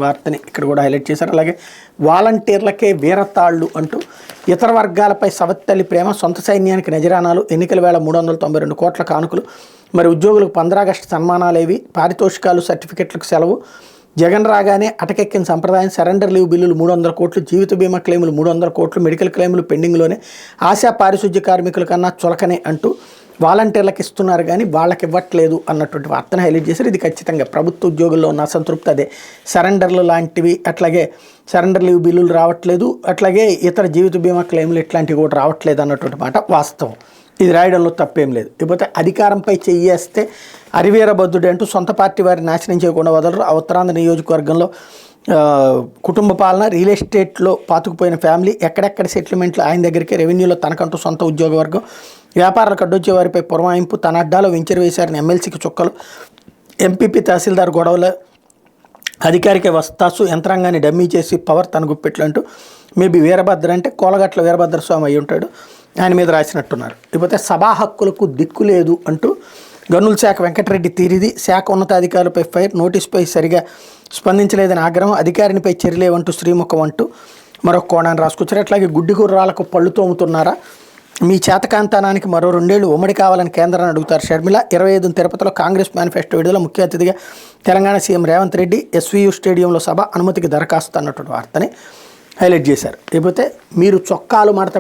వార్తని ఇక్కడ కూడా హైలైట్ చేశారు. అలాగే వాలంటీర్లకే వీరతాళ్లు అంటూ ఇతర వర్గాలపై సవత్తల్లి ప్రేమ, సొంత సైన్యానికి నజరానాలు, ఎన్నికల వేళ 392 కోట్ల కానుకలు, మరి ఉద్యోగులకు 15 ఆగస్టు సన్మానాలేవి, పారితోషికాలు, సర్టిఫికెట్లకు సెలవు, జగన్ రాగానే అటకెక్కిన సంప్రదాయం, సరెండర్ లీవ్ బిల్లులు 300 కోట్లు, జీవిత బీమా క్లెయిములు 300 కోట్లు, మెడికల్ క్లెయిములు పెండింగ్లోనే, ఆశా పారిశుద్ధ్య కార్మికుల కన్నా చులకనే అంటూ వాలంటీర్లకు ఇస్తున్నారు కానీ వాళ్ళకి ఇవ్వట్లేదు అన్నటువంటి వార్తను హైలైట్ చేశారు. ఇది ఖచ్చితంగా ప్రభుత్వ ఉద్యోగుల్లో ఉన్న అసంతృప్తి అదే. సరెండర్లు లాంటివి, అట్లాగే సరెండర్ లీవ్ బిల్లులు రావట్లేదు, అట్లాగే ఇతర జీవిత బీమా క్లెయిములు ఇట్లాంటివి కూడా రావట్లేదు అన్నటువంటి మాట వాస్తవం. ఇది రాయడంలో తప్పేం లేదు. ఇకపోతే అధికారంపై చెయ్యేస్తే అరివీరబద్ధుడు అంటూ సొంత పార్టీ వారి నాశనం చేయకుండా వదలరు. ఉత్తరాంధ్ర నియోజకవర్గంలో కుటుంబ పాలన, రియల్ ఎస్టేట్లో పాతుకుపోయిన ఫ్యామిలీ, ఎక్కడెక్కడ సెటిల్మెంట్లు ఆయన దగ్గరికి, రెవెన్యూలో తనకంటూ సొంత ఉద్యోగ వర్గం, వ్యాపారాలకు అడ్డొచ్చే వారిపై పురమాయింపు, తన అడ్డాలో వెంచర్ వేశారని ఎమ్మెల్సీకి చుక్కలు, ఎంపీపీ తహసీల్దార్ గొడవలు, అధికారిక వస్తాసు, యంత్రాంగాన్ని డమ్మీ చేసి పవర్ తన గుప్పెట్లు అంటూ మేబీ వీరభద్ర అంటే కోలగట్ల వీరభద్ర స్వామి అయి ఉంటాడు, ఆయన మీద రాసినట్టున్నారు. ఇకపోతే సభా హక్కులకు దిక్కు లేదు అంటూ గనుల శాఖ వెంకటరెడ్డి తీరిది, శాఖ ఉన్నతాధికారులపై ఫైర్, నోటీసుపై సరిగా స్పందించలేదని ఆగ్రహం, అధికారినిపై చర్యలేవంటూ శ్రీముఖం అంటూ మరొక కోణాన్ని రాసుకొచ్చారు. అట్లాగే గుడ్డి గుర్రాలకు పళ్ళు తోముతున్నారా, మీ చేతకాంతానానికి మరో 2 ఏళ్లు ఉమ్మడి కావాలని కేంద్రాన్ని అడుగుతారు షర్మిల. 25 తిరుపతిలో కాంగ్రెస్ మేనిఫెస్టో విడుదల, ముఖ్య అతిథిగా తెలంగాణ సీఎం రేవంత్ రెడ్డి, ఎస్వీయూ స్టేడియంలో సభ, అనుమతికి దరఖాస్తు అన్నటువంటి వార్తని హైలైట్ చేశారు. లేకపోతే మీరు చొక్కాలు మడత